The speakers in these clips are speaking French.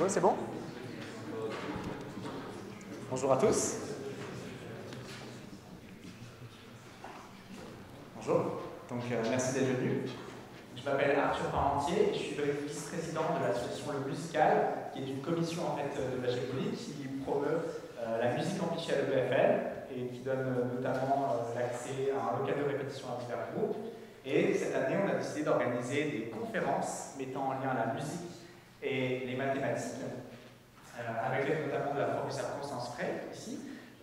Allô, c'est bon? Bonjour à tous. Bonjour. Donc, merci d'être venu. Je m'appelle Arthur Parmentier, je suis le vice-président de l'association Le Musical, qui est une commission en fait, de la GEPOLI qui promeut la musique amplifiée à l'EPFL et qui donne notamment l'accès à un local de répétition à divers groupes. Et cette année, on a décidé d'organiser des conférences mettant en lien la musique et les mathématiques, avec l'aide notamment de la professeure Constance Frey, ici,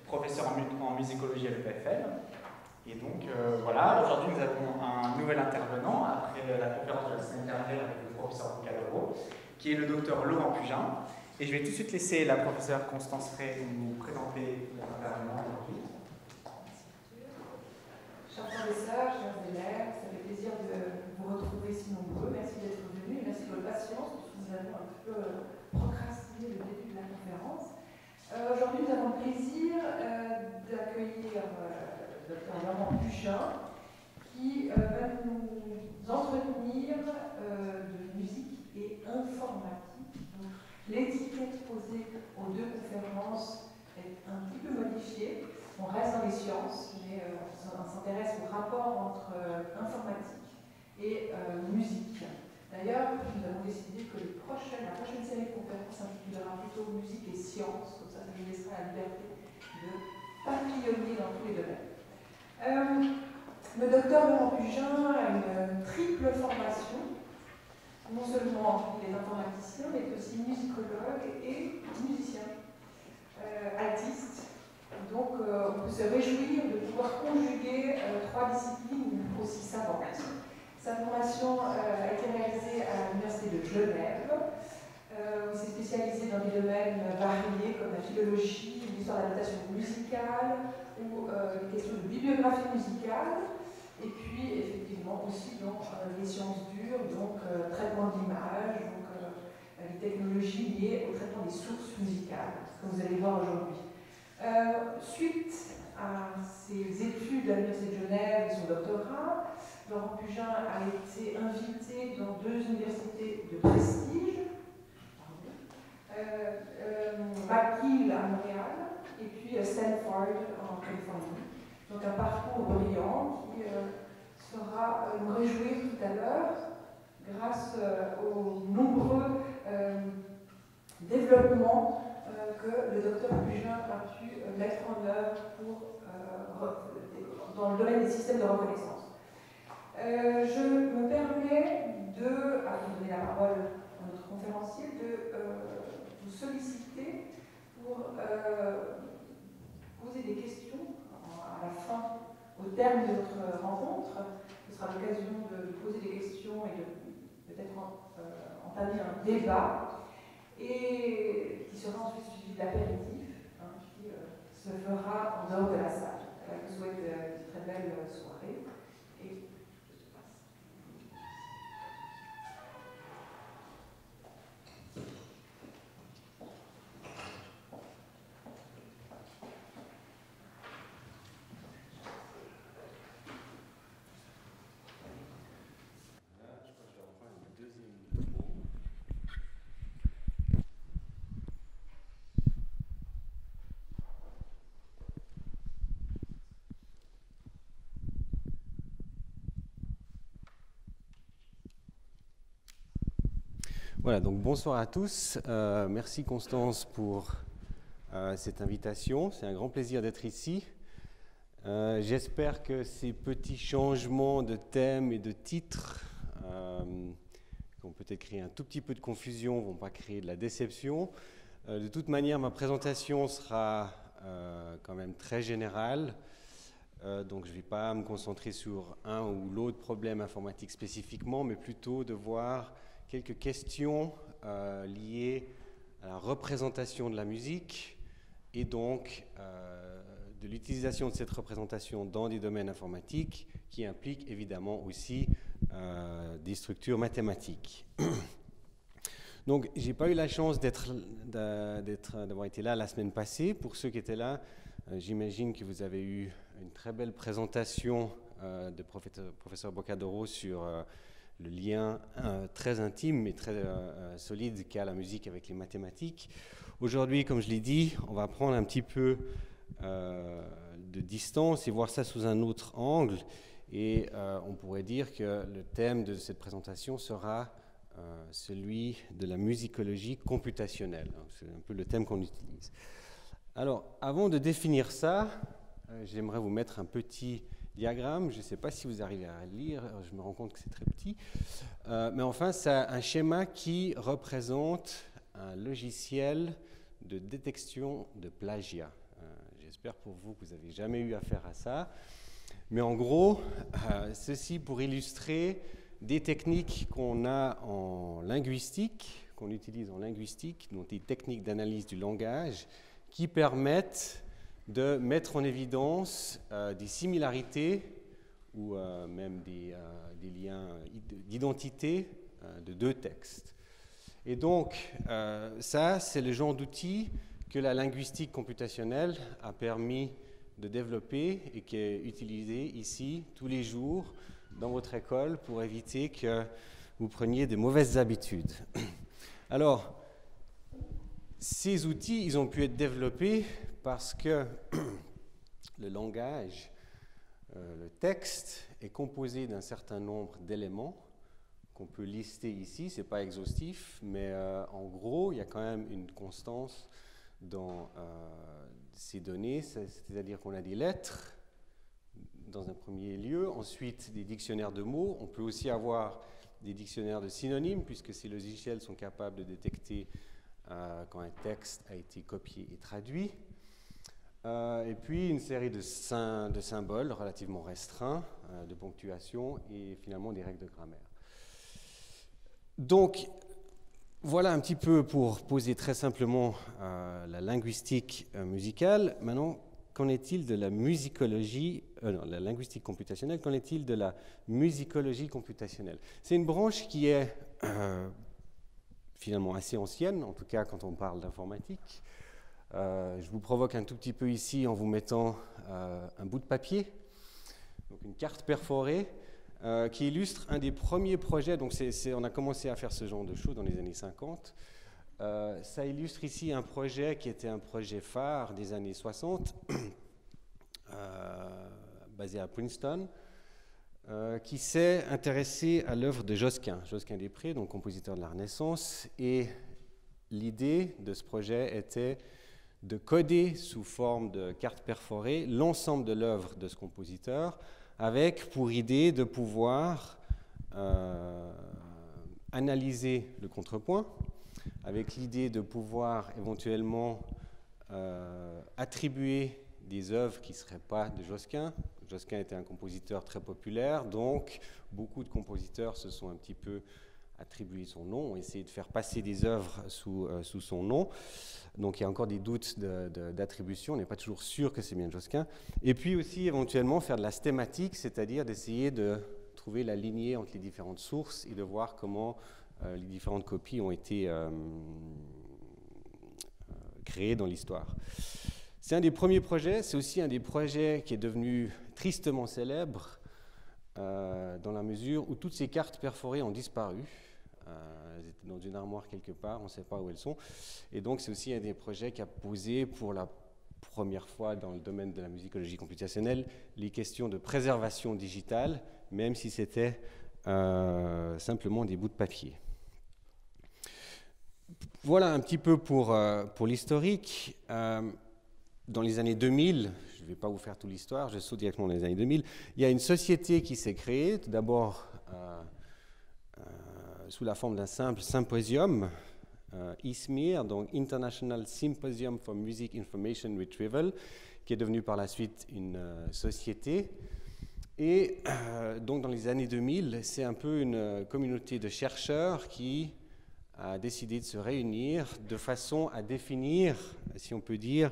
professeure en musicologie à l'EPFL. Et donc voilà, aujourd'hui nous avons un nouvel intervenant après la conférence de la semaine dernière avec le professeur Bocadoro, qui est le docteur Laurent Pugin. Et je vais tout de suite laisser la professeure Constance Frey nous présenter notre intervenant aujourd'hui. Chers professeurs, chers élèves, ça fait plaisir de vous retrouver si nombreux. Merci d'être venus et merci de votre patience, parce que nous avons un peu procrastiné le début de la conférence. Aujourd'hui, nous avons le plaisir d'accueillir Dr Laurent Pugin, qui va nous entretenir de musique et informatique. L'étiquette posée aux deux conférences est un petit peu modifiée. On reste dans les sciences, mais on s'intéresse au rapport entre informatique et musique. D'ailleurs, nous avons décidé que la prochaine série de conférences s'intitulera plutôt Musique et sciences, comme ça je vous laisserai la liberté de papillonner dans tous les domaines. Le docteur Laurent Pugin a une triple formation. Non seulement il est informaticien, mais aussi musicologue et musicien, altiste. Donc on peut se réjouir de pouvoir conjuguer trois disciplines aussi savantes. Sa formation a été réalisée à l'Université de Genève. Il s'est spécialisé dans des domaines variés comme la philologie, l'histoire de la notation musicale ou les questions de bibliographie musicale. Et puis effectivement aussi dans les sciences dures, donc traitement d'image, donc les technologies liées au traitement des sources musicales, comme vous allez voir aujourd'hui. Suite à ses études à l'Université de Genève et son doctorat, Laurent Pugin a été invité dans deux universités de prestige, McGill à Montréal et puis Stanford en Californie. Donc un parcours brillant qui sera nous réjouir tout à l'heure grâce aux nombreux développements que le docteur Pugin a pu mettre en œuvre dans le domaine des systèmes de reconnaissance. Je me permets avant de donner la parole à notre conférencier, de vous solliciter pour poser des questions à la fin, au terme de notre rencontre. Ce sera l'occasion de poser des questions et de peut-être entamer un débat, et qui sera ensuite suivi d'apéritif, qui se fera en dehors de la salle. Je vous souhaite une très belle soirée. Et Voilà, donc bonsoir à tous. Merci Constance pour cette invitation. C'est un grand plaisir d'être ici. J'espère que ces petits changements de thème et de titre, qui ont peut-être créé un tout petit peu de confusion, ne vont pas créer de la déception. De toute manière, ma présentation sera quand même très générale. Donc je ne vais pas me concentrer sur un ou l'autre problème informatique spécifiquement, mais plutôt de voir quelques questions liées à la représentation de la musique et donc de l'utilisation de cette représentation dans des domaines informatiques qui impliquent évidemment aussi des structures mathématiques. Donc, je n'ai pas eu la chance d'avoir été là la semaine passée. Pour ceux qui étaient là, j'imagine que vous avez eu une très belle présentation de professeur Bocadoro sur le lien très intime mais très solide qu'a la musique avec les mathématiques. Aujourd'hui, comme je l'ai dit, on va prendre un petit peu de distance et voir ça sous un autre angle. Et on pourrait dire que le thème de cette présentation sera celui de la musicologie computationnelle. C'est un peu le thème qu'on utilise. Alors, avant de définir ça, j'aimerais vous mettre un petit diagramme. Je ne sais pas si vous arrivez à lire, je me rends compte que c'est très petit. Mais enfin, c'est un schéma qui représente un logiciel de détection de plagiat. J'espère pour vous que vous n'avez jamais eu affaire à ça. Mais en gros, ceci pour illustrer des techniques qu'on a en linguistique, qu'on utilise en linguistique, donc des techniques d'analyse du langage, qui permettent de mettre en évidence des similarités ou même des liens d'identité de deux textes. Et donc, ça, c'est le genre d'outil que la linguistique computationnelle a permis de développer et qui est utilisé ici tous les jours dans votre école pour éviter que vous preniez de mauvaises habitudes. Alors, ces outils, ils ont pu être développés parce que le langage, le texte, est composé d'un certain nombre d'éléments qu'on peut lister ici. Ce n'est pas exhaustif, mais en gros, il y a quand même une constance dans ces données, c'est-à-dire qu'on a des lettres dans un premier lieu, ensuite des dictionnaires de mots. On peut aussi avoir des dictionnaires de synonymes, puisque ces logiciels sont capables de détecter quand un texte a été copié et traduit. Et puis une série de symboles relativement restreints, de ponctuation et finalement des règles de grammaire. Donc, voilà un petit peu pour poser très simplement la linguistique musicale. Maintenant, qu'en est-il de la musicologie, la linguistique computationnelle, qu'en est-il de la musicologie computationnelle? C'est une branche qui est finalement assez ancienne, en tout cas quand on parle d'informatique. Je vous provoque un tout petit peu ici en vous mettant un bout de papier, donc une carte perforée, qui illustre un des premiers projets. Donc on a commencé à faire ce genre de choses dans les années 50. Ça illustre ici un projet qui était un projet phare des années 60, basé à Princeton, qui s'est intéressé à l'œuvre de Josquin des Prés, donc compositeur de la Renaissance. Et l'idée de ce projet était de coder sous forme de carte perforée l'ensemble de l'œuvre de ce compositeur, avec pour idée de pouvoir analyser le contrepoint, avec l'idée de pouvoir éventuellement attribuer des œuvres qui ne seraient pas de Josquin. Josquin était un compositeur très populaire, donc beaucoup de compositeurs se sont un petit peu attribué son nom, ont essayé de faire passer des œuvres sous son nom. Donc il y a encore des doutes d'attribution, on n'est pas toujours sûr que c'est bien Josquin. Et puis aussi éventuellement faire de la stématique, c'est-à-dire d'essayer de trouver la lignée entre les différentes sources et de voir comment les différentes copies ont été créées dans l'histoire. C'est un des premiers projets, c'est aussi un des projets qui est devenu tristement célèbre dans la mesure où toutes ces cartes perforées ont disparu. Elles étaient dans une armoire quelque part, on ne sait pas où elles sont. Et donc c'est aussi un des projets qui a posé pour la première fois dans le domaine de la musicologie computationnelle les questions de préservation digitale, même si c'était simplement des bouts de papier. Voilà un petit peu pour l'historique. Dans les années 2000, je ne vais pas vous faire toute l'histoire, je saute directement dans les années 2000, il y a une société qui s'est créée, tout d'abord sous la forme d'un simple symposium, ISMIR, donc International Symposium for Music Information Retrieval, qui est devenu par la suite une société. Et donc dans les années 2000, c'est un peu une communauté de chercheurs qui a décidé de se réunir de façon à définir, si on peut dire,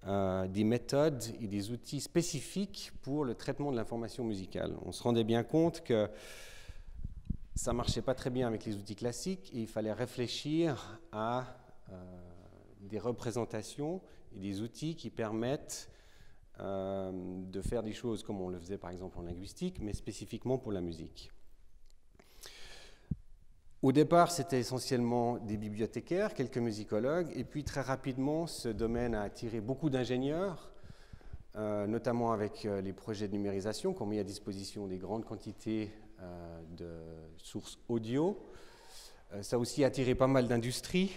des méthodes et des outils spécifiques pour le traitement de l'information musicale. On se rendait bien compte que ça ne marchait pas très bien avec les outils classiques et il fallait réfléchir à des représentations et des outils qui permettent de faire des choses comme on le faisait par exemple en linguistique, mais spécifiquement pour la musique. Au départ, c'était essentiellement des bibliothécaires, quelques musicologues, et puis très rapidement, ce domaine a attiré beaucoup d'ingénieurs, notamment avec les projets de numérisation, qui ont mis à disposition des grandes quantités de sources audio. Ça a aussi attiré pas mal d'industries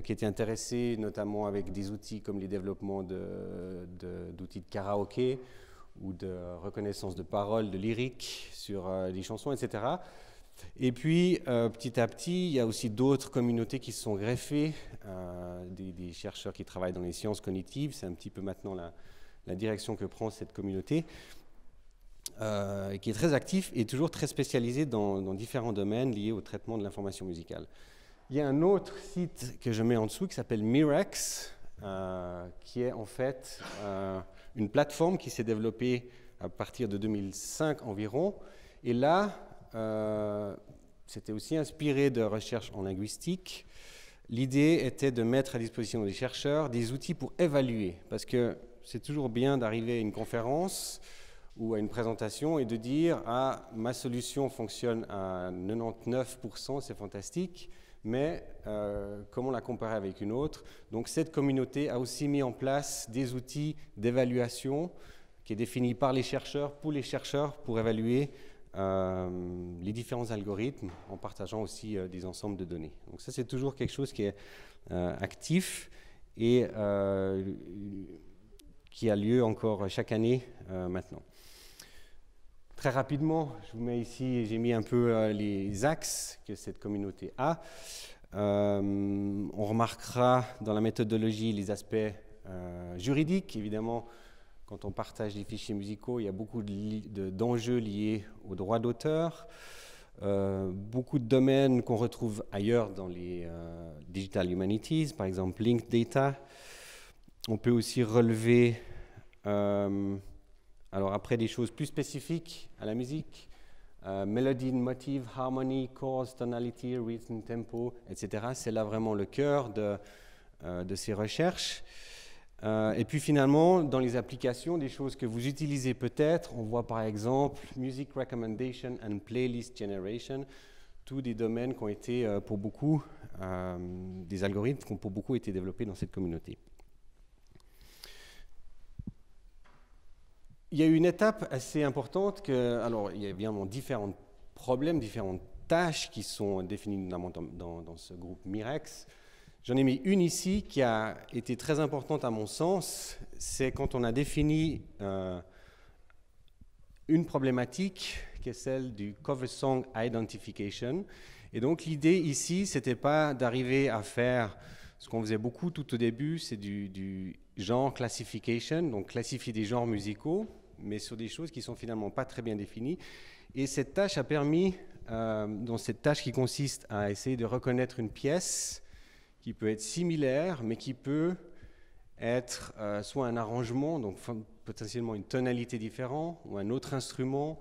qui étaient intéressées, notamment avec des outils comme les développements d'outils de karaoké ou de reconnaissance de paroles, de lyriques sur les chansons, etc. Et puis, petit à petit, il y a aussi d'autres communautés qui se sont greffées, des chercheurs qui travaillent dans les sciences cognitives. C'est un petit peu maintenant la direction que prend cette communauté, qui est très active et toujours très spécialisée dans différents domaines liés au traitement de l'information musicale. Il y a un autre site que je mets en dessous qui s'appelle Mirex, qui est en fait une plateforme qui s'est développée à partir de 2005 environ. Et là, c'était aussi inspiré de recherches en linguistique. L'idée était de mettre à disposition des chercheurs des outils pour évaluer, parce que c'est toujours bien d'arriver à une conférence ou à une présentation et de dire « Ah, ma solution fonctionne à 99%, c'est fantastique », mais comment la comparer avec une autre? Donc cette communauté a aussi mis en place des outils d'évaluation qui est défini par les chercheurs, pour évaluer les différents algorithmes en partageant aussi des ensembles de données. Donc ça, c'est toujours quelque chose qui est actif et qui a lieu encore chaque année maintenant. Très rapidement, je vous mets ici, j'ai mis un peu les axes que cette communauté a. On remarquera dans la méthodologie les aspects juridiques. Évidemment, quand on partage les fichiers musicaux, il y a beaucoup d'enjeux liés aux droits d'auteur. Beaucoup de domaines qu'on retrouve ailleurs dans les Digital Humanities, par exemple Linked Data. On peut aussi relever, alors après des choses plus spécifiques à la musique, Melody, motive, harmony, chords, tonality, rhythm, tempo, etc. C'est là vraiment le cœur de ces recherches. Et puis finalement, dans les applications, des choses que vous utilisez peut-être, on voit par exemple Music Recommendation and Playlist Generation, tous des domaines qui ont été pour beaucoup, des algorithmes qui ont pour beaucoup été développés dans cette communauté. Il y a une étape assez importante alors il y a évidemment différents problèmes, différentes tâches qui sont définies notamment dans ce groupe Mirex. J'en ai mis une ici qui a été très importante à mon sens, c'est quand on a défini une problématique qui est celle du cover song identification. Et donc l'idée ici, c'était pas d'arriver à faire ce qu'on faisait beaucoup tout au début, c'est du genre classification, donc classifier des genres musicaux, mais sur des choses qui sont finalement pas très bien définies. Et cette tâche a permis, dans cette tâche qui consiste à essayer de reconnaître une pièce qui peut être similaire, mais qui peut être soit un arrangement, donc potentiellement une tonalité différente, ou un autre instrument,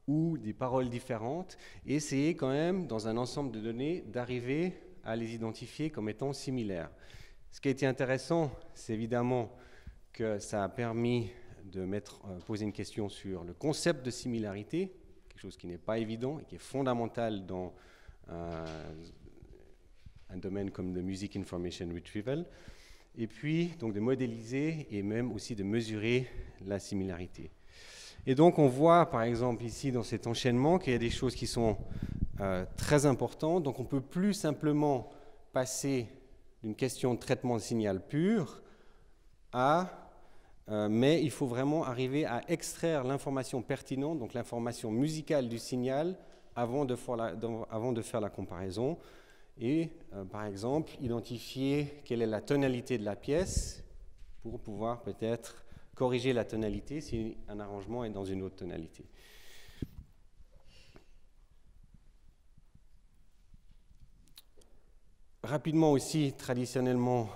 ou des paroles différentes, et essayer quand même, dans un ensemble de données, d'arriver à les identifier comme étant similaires. Ce qui a été intéressant, c'est évidemment que ça a permis de poser une question sur le concept de similarité, quelque chose qui n'est pas évident et qui est fondamental dans un domaine comme le Music Information Retrieval, et puis donc de modéliser et même aussi de mesurer la similarité. Et donc on voit par exemple ici dans cet enchaînement qu'il y a des choses qui sont très importantes, donc on ne peut plus simplement passer d'une question de traitement de signal pur mais il faut vraiment arriver à extraire l'information pertinente, donc l'information musicale du signal avant de faire la comparaison. Et par exemple, identifier quelle est la tonalité de la pièce pour pouvoir peut-être corriger la tonalité si un arrangement est dans une autre tonalité. Rapidement aussi, traditionnellement,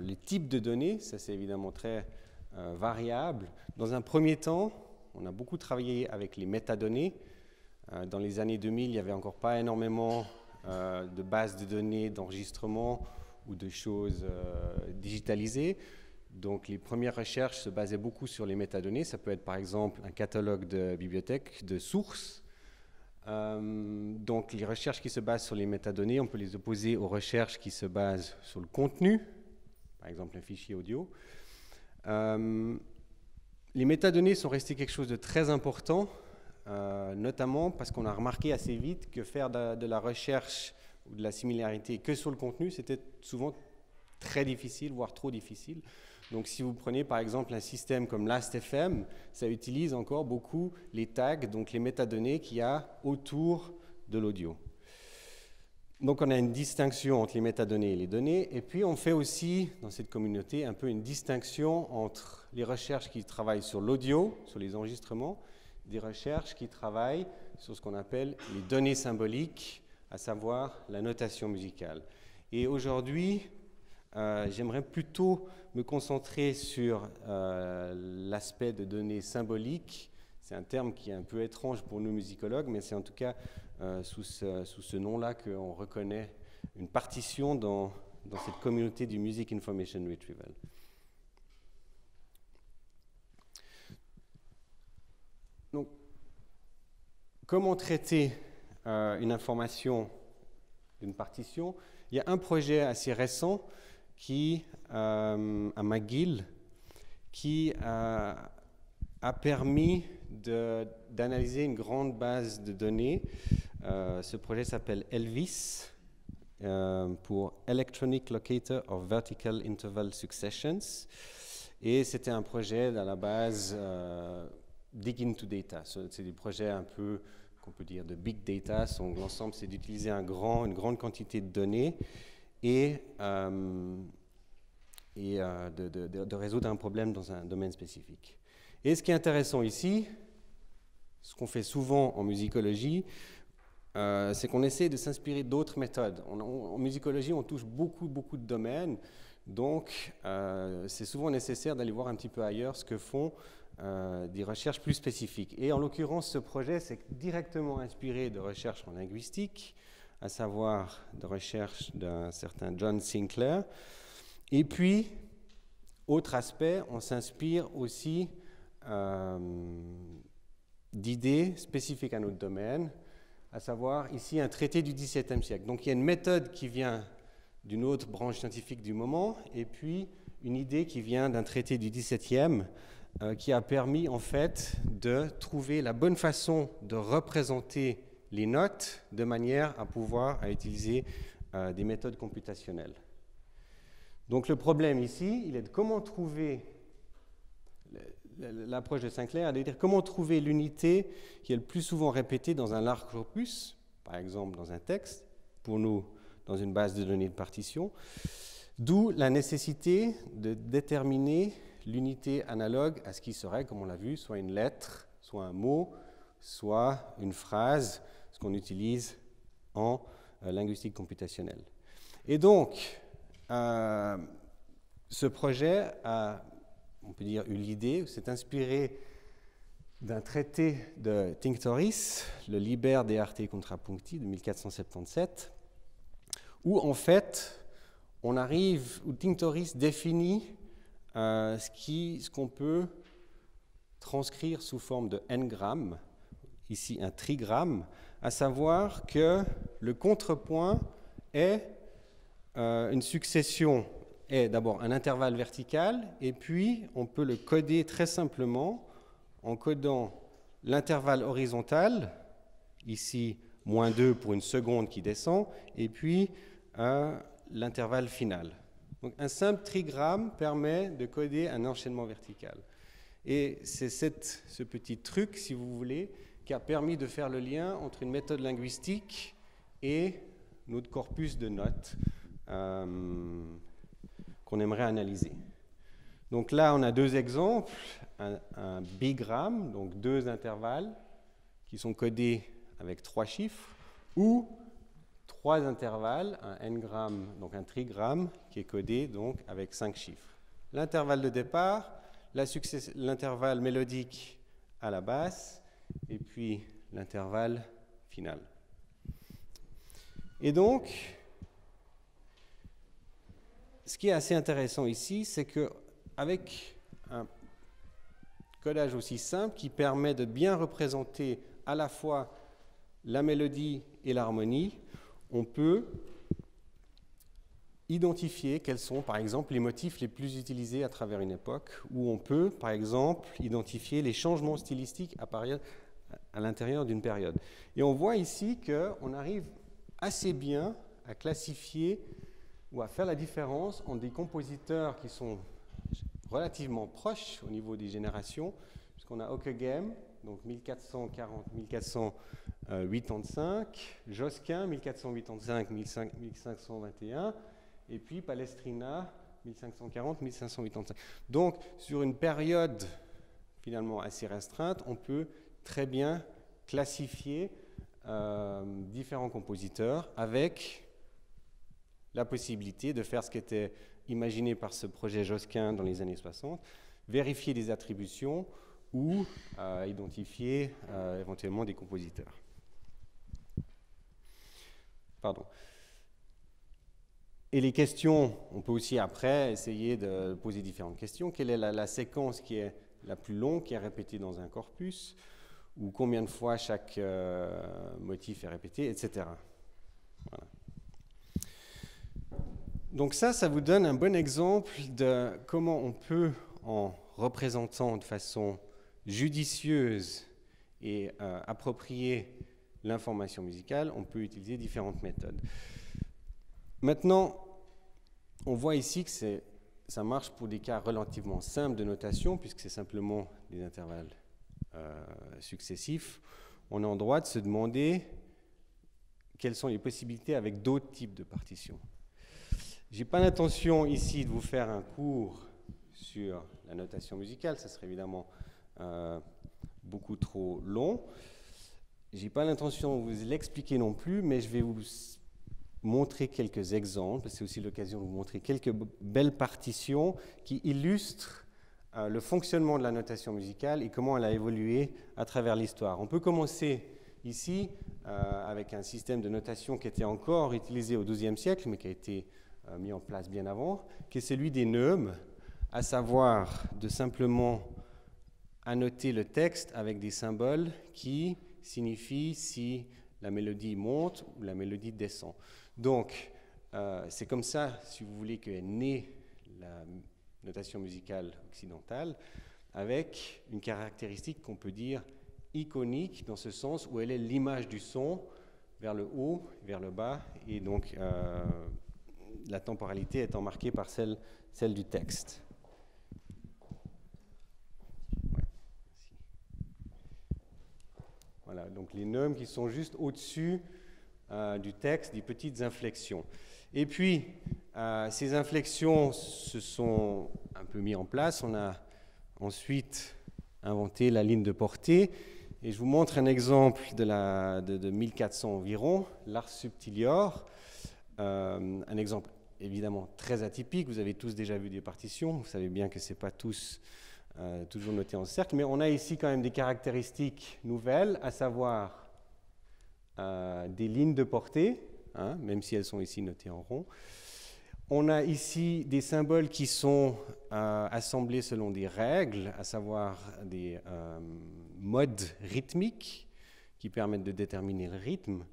les types de données, ça c'est évidemment très variable. Dans un premier temps, on a beaucoup travaillé avec les métadonnées. Dans les années 2000, il n'y avait encore pas énormément de bases de données, d'enregistrement ou de choses digitalisées. Donc les premières recherches se basaient beaucoup sur les métadonnées. Ça peut être par exemple un catalogue de bibliothèques, de sources, Donc les recherches qui se basent sur les métadonnées, on peut les opposer aux recherches qui se basent sur le contenu, par exemple un fichier audio. Les métadonnées sont restées quelque chose de très important, notamment parce qu'on a remarqué assez vite que faire de la recherche ou de la similarité que sur le contenu, c'était souvent très difficile, voire trop difficile. Donc si vous prenez par exemple un système comme Last.fm, ça utilise encore beaucoup les tags, donc les métadonnées qu'il y a autour de l'audio. Donc on a une distinction entre les métadonnées et les données, et puis on fait aussi dans cette communauté un peu une distinction entre les recherches qui travaillent sur l'audio, sur les enregistrements, des recherches qui travaillent sur ce qu'on appelle les données symboliques, à savoir la notation musicale. Et aujourd'hui, j'aimerais plutôt me concentrer sur l'aspect de données symboliques. C'est un terme qui est un peu étrange pour nous musicologues, mais c'est en tout cas sous ce nom-là qu'on reconnaît une partition dans cette communauté du Music Information Retrieval. Donc, comment traiter une information d'une partition? Il y a un projet assez récent à McGill qui a permis d'analyser une grande base de données. Ce projet s'appelle ELVIS, pour Electronic Locator of Vertical Interval Successions. Et c'était un projet à la base Dig into Data. C'est des projets un peu, qu'on peut dire, de big data. L'ensemble, c'est d'utiliser une grande quantité de données et de résoudre un problème dans un domaine spécifique. Et ce qui est intéressant ici, ce qu'on fait souvent en musicologie, c'est qu'on essaie de s'inspirer d'autres méthodes. En musicologie, on touche beaucoup de domaines, donc c'est souvent nécessaire d'aller voir un petit peu ailleurs ce que font des recherches plus spécifiques. Et en l'occurrence, ce projet, c'est directement inspiré de recherches en linguistique, à savoir de recherches d'un certain John Sinclair. Et puis, autre aspect, on s'inspire aussi d'idées spécifiques à notre domaine, à savoir ici un traité du XVIIe siècle. Donc il y a une méthode qui vient d'une autre branche scientifique du moment, et puis une idée qui vient d'un traité du XVIIe qui a permis en fait de trouver la bonne façon de représenter les notes de manière à pouvoir utiliser des méthodes computationnelles. Donc le problème ici, il est de comment trouver, l'approche de Sinclair est de dire comment trouver l'unité qui est le plus souvent répétée dans un large corpus, par exemple dans un texte, pour nous dans une base de données de partition, d'où la nécessité de déterminer l'unité analogue à ce qui serait, comme on l'a vu, soit une lettre, soit un mot, soit une phrase, ce qu'on utilise en linguistique computationnelle. Et donc, ce projet a, on peut dire, eu l'idée, s'est inspiré d'un traité de Tinctoris, le Liber de Arte Contrapuncti de 1477, où en fait, où Tinctoris définit ce qu'on peut transcrire sous forme de n-grammes, ici un trigramme, à savoir que le contrepoint est une succession, est d'abord un intervalle vertical, et puis on peut le coder très simplement en codant l'intervalle horizontal, ici -2 pour une seconde qui descend, et puis l'intervalle final. Donc un simple trigramme permet de coder un enchaînement vertical. Et c'est ce petit truc, si vous voulez, qui a permis de faire le lien entre une méthode linguistique et notre corpus de notes qu'on aimerait analyser. Donc là, on a deux exemples, un bigramme, donc 2 intervalles qui sont codés avec 3 chiffres, ou 3 intervalles, un n-gramme, donc un trigramme, qui est codé donc avec 5 chiffres. L'intervalle de départ, l'intervalle mélodique à la basse, et puis l'intervalle final. Et donc, ce qui est assez intéressant ici, c'est qu'avec un codage aussi simple qui permet de bien représenter à la fois la mélodie et l'harmonie, on peut identifier quels sont, par exemple, les motifs les plus utilisés à travers une époque, ou on peut, par exemple, identifier les changements stylistiques à l'intérieur d'une période. Et on voit ici qu'on arrive assez bien à classifier ou à faire la différence entre des compositeurs qui sont relativement proches au niveau des générations, puisqu'on a Ockeghem, donc 1440-1585, Josquin, 1485-1521, et puis Palestrina, 1540-1585. Donc, sur une période finalement assez restreinte, on peut très bien classifier différents compositeurs avec la possibilité de faire ce qui était imaginé par ce projet Josquin dans les années 60, vérifier des attributions ou identifier éventuellement des compositeurs. Pardon. Et les questions, on peut aussi après essayer de poser différentes questions. Quelle est la séquence qui est la plus longue, qui est répétée dans un corpus, ou combien de fois chaque motif est répété, etc. Voilà. Donc ça vous donne un bon exemple de comment on peut, en représentant de façon judicieuse et appropriée l'information musicale, on peut utiliser différentes méthodes. Maintenant, on voit ici que ça marche pour des cas relativement simples de notation, puisque c'est simplement des intervalles successifs. On est en droit de se demander quelles sont les possibilités avec d'autres types de partitions. Je n'ai pas l'intention ici de vous faire un cours sur la notation musicale, ça serait évidemment beaucoup trop long. Je n'ai pas l'intention de vous l'expliquer non plus, mais je vais vous montrer quelques exemples. C'est aussi l'occasion de vous montrer quelques belles partitions qui illustrent le fonctionnement de la notation musicale et comment elle a évolué à travers l'histoire. On peut commencer ici avec un système de notation qui était encore utilisé au XIIe siècle, mais qui a été mis en place bien avant, qui est celui des neumes, à savoir de simplement annoter le texte avec des symboles qui signifient si la mélodie monte ou la mélodie descend. Donc, c'est comme ça, si vous voulez, qu'est née la notation musicale occidentale, avec une caractéristique qu'on peut dire iconique, dans ce sens où elle est l'image du son vers le haut, vers le bas, et donc la temporalité étant marquée par celle du texte. Ouais. Voilà, donc les neumes qui sont juste au-dessus du texte, des petites inflexions. Et puis, ces inflexions se sont un peu mises en place. On a ensuite inventé la ligne de portée. Et je vous montre un exemple de 1400 environ, l'Ars Subtilior. Un exemple évidemment très atypique. Vous avez tous déjà vu des partitions. Vous savez bien que ce n'est pas tous toujours noté en cercle. Mais on a ici quand même des caractéristiques nouvelles, à savoir des lignes de portée, hein, même si elles sont ici notées en rond. On a ici des symboles qui sont assemblés selon des règles, à savoir des modes rythmiques qui permettent de déterminer le rythme.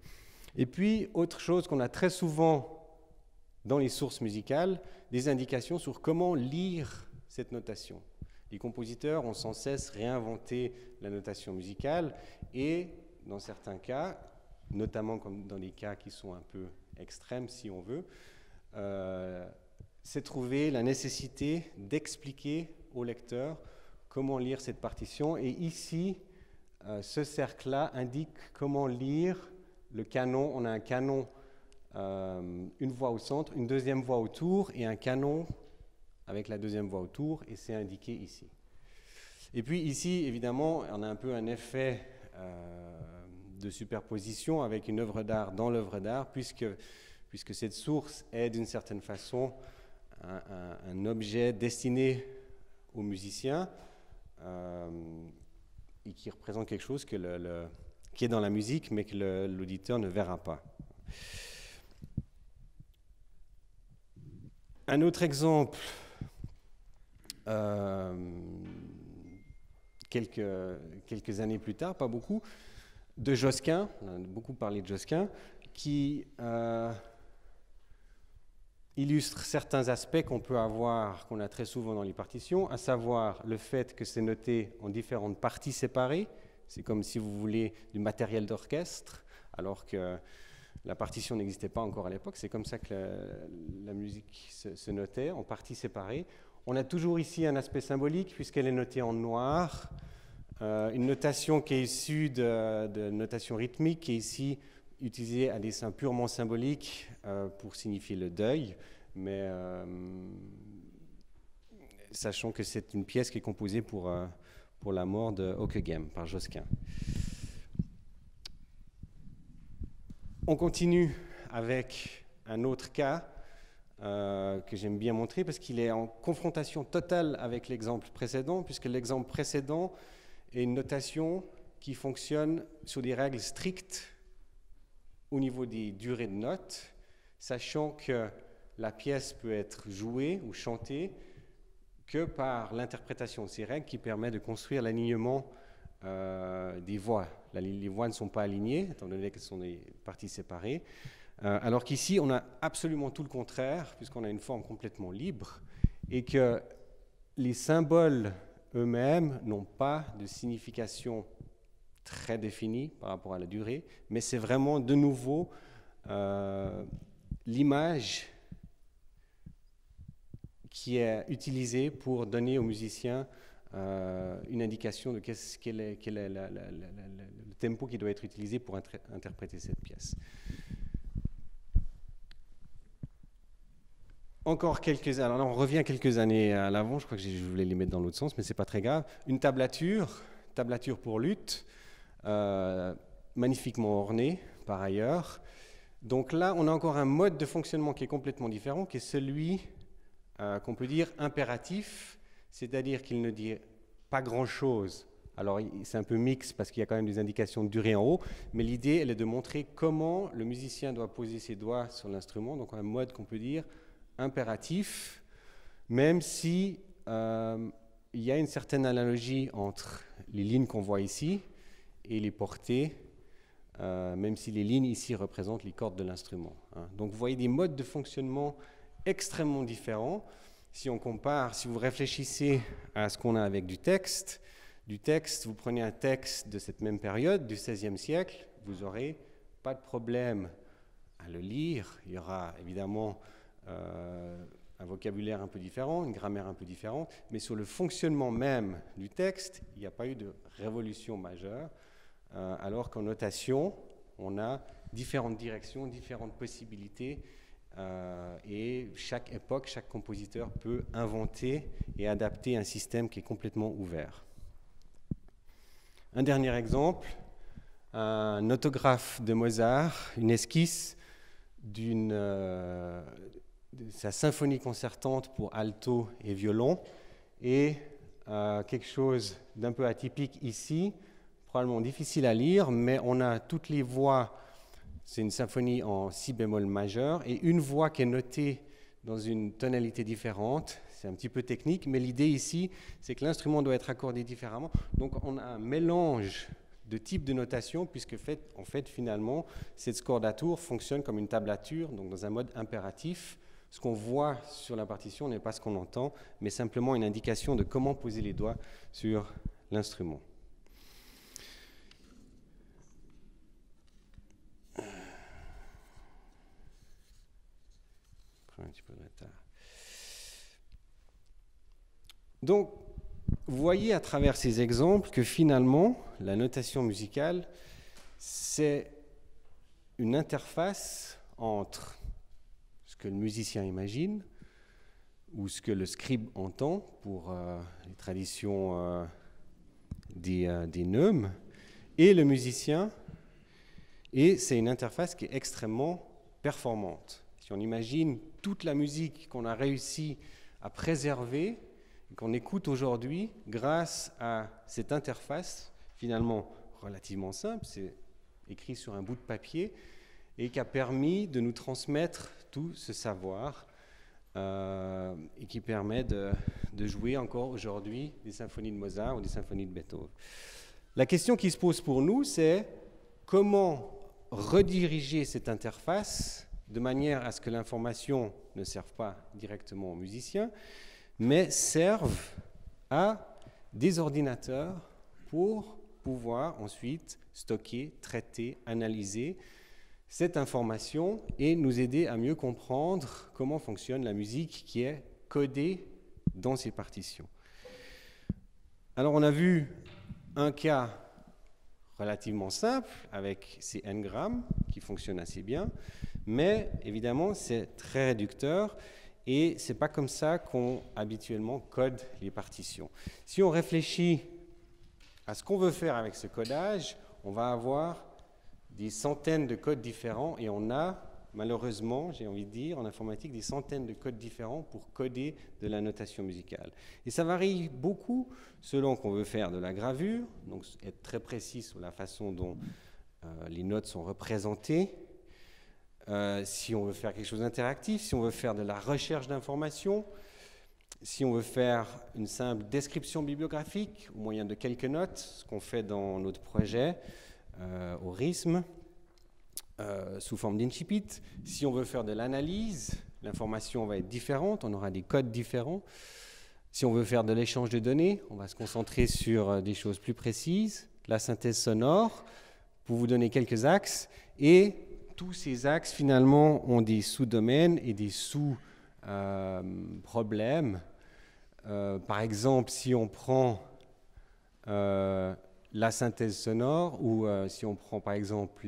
Et puis, autre chose qu'on a très souvent dans les sources musicales, des indications sur comment lire cette notation. Les compositeurs ont sans cesse réinventé la notation musicale et, dans certains cas, notamment comme dans les cas qui sont un peu extrêmes, si on veut, c'est trouver la nécessité d'expliquer au lecteur comment lire cette partition. Et ici, ce cercle-là indique comment lire le canon. On a un canon, une voix au centre, une deuxième voix autour, et un canon avec la deuxième voix autour, et c'est indiqué ici. Et puis ici, évidemment, on a un peu un effet de superposition avec une œuvre d'art dans l'œuvre d'art, puisque cette source est d'une certaine façon un objet destiné aux musiciens et qui représente quelque chose qui est dans la musique, mais que l'auditeur ne verra pas. Un autre exemple, quelques années plus tard, pas beaucoup, de Josquin, on a beaucoup parlé de Josquin, qui illustre certains aspects qu'on peut avoir, qu'on a très souvent dans les partitions, à savoir le fait que c'est noté en différentes parties séparées. C'est comme si vous voulez du matériel d'orchestre, alors que la partition n'existait pas encore à l'époque. C'est comme ça que la musique se notait en parties séparées. On a toujours ici un aspect symbolique puisqu'elle est notée en noir. Une notation qui est issue de notation rythmique, qui est ici utilisée à dessein purement symbolique pour signifier le deuil, mais sachant que c'est une pièce qui est composée pour la mort de Ockeghem par Josquin. On continue avec un autre cas que j'aime bien montrer parce qu'il est en confrontation totale avec l'exemple précédent, puisque l'exemple précédent est une notation qui fonctionne sur des règles strictes au niveau des durées de notes, sachant que la pièce peut être jouée ou chantée que par l'interprétation de ces règles qui permet de construire l'alignement des voix. Les voix ne sont pas alignées, étant donné qu'elles sont des parties séparées, alors qu'ici, on a absolument tout le contraire, puisqu'on a une forme complètement libre, et que les symboles eux-mêmes n'ont pas de signification très définie par rapport à la durée, mais c'est vraiment de nouveau l'image qui est utilisée pour donner aux musiciens une indication de quel est le tempo qui doit être utilisé pour interpréter cette pièce. Encore quelques... Alors là, on revient quelques années à l'avant, je crois que je voulais les mettre dans l'autre sens, mais ce n'est pas très grave. Une tablature pour luth, magnifiquement ornée par ailleurs. Donc là, on a encore un mode de fonctionnement qui est complètement différent, qui est celui qu'on peut dire impératif, c'est-à-dire qu'il ne dit pas grand-chose. Alors c'est un peu mixte parce qu'il y a quand même des indications de durée en haut, mais l'idée, elle est de montrer comment le musicien doit poser ses doigts sur l'instrument, donc un mode qu'on peut dire impératif, même si il y a une certaine analogie entre les lignes qu'on voit ici et les portées, même si les lignes ici représentent les cordes de l'instrument. Donc vous voyez des modes de fonctionnement extrêmement différents. Si on compare, si vous réfléchissez à ce qu'on a avec du texte, vous prenez un texte de cette même période, du XVIe siècle, vous n'aurez pas de problème à le lire. Il y aura évidemment un vocabulaire un peu différent, une grammaire un peu différente, mais sur le fonctionnement même du texte, il n'y a pas eu de révolution majeure, alors qu'en notation, on a différentes directions, différentes possibilités, et chaque époque, chaque compositeur peut inventer et adapter un système qui est complètement ouvert. Un dernier exemple, un autographe de Mozart, une esquisse de sa symphonie concertante pour alto et violon, et quelque chose d'un peu atypique ici, probablement difficile à lire, mais on a toutes les voix. C'est une symphonie en si bémol majeur, et une voix qui est notée dans une tonalité différente. C'est un petit peu technique, mais l'idée ici, c'est que l'instrument doit être accordé différemment. Donc on a un mélange de types de notation, puisque en fait, finalement, cette scordature fonctionne comme une tablature, donc dans un mode impératif. Ce qu'on voit sur la partition n'est pas ce qu'on entend, mais simplement une indication de comment poser les doigts sur l'instrument. Un petit peu de retard. Donc, vous voyez à travers ces exemples que finalement, la notation musicale, c'est une interface entre ce que le musicien imagine ou ce que le scribe entend pour les traditions des neumes et le musicien, et c'est une interface qui est extrêmement performante. Si on imagine toute la musique qu'on a réussi à préserver, qu'on écoute aujourd'hui grâce à cette interface finalement relativement simple, c'est écrit sur un bout de papier, et qui a permis de nous transmettre tout ce savoir et qui permet de jouer encore aujourd'hui des symphonies de Mozart ou des symphonies de Beethoven. La question qui se pose pour nous, c'est comment rediriger cette interface de manière à ce que l'information ne serve pas directement aux musiciens, mais serve à des ordinateurs pour pouvoir ensuite stocker, traiter, analyser cette information et nous aider à mieux comprendre comment fonctionne la musique qui est codée dans ces partitions. Alors on a vu un cas relativement simple avec ces n-grammes qui fonctionnent assez bien, mais évidemment c'est très réducteur et c'est pas comme ça qu'on habituellement code les partitions. Si on réfléchit à ce qu'on veut faire avec ce codage, on va avoir des centaines de codes différents et on a malheureusement, j'ai envie de dire, en informatique, des centaines de codes différents pour coder de la notation musicale. Et ça varie beaucoup selon qu'on veut faire de la gravure, donc être très précis sur la façon dont les notes sont représentées, si on veut faire quelque chose d'interactif, si on veut faire de la recherche d'informations, si on veut faire une simple description bibliographique au moyen de quelques notes, ce qu'on fait dans notre projet au RISM, sous forme d'incipit. Si on veut faire de l'analyse, l'information va être différente, on aura des codes différents. Si on veut faire de l'échange de données, on va se concentrer sur des choses plus précises. La synthèse sonore, pour vous donner quelques axes. Et tous ces axes, finalement, ont des sous-domaines et des sous-problèmes. Par exemple, si on prend la synthèse sonore, ou si on prend, par exemple,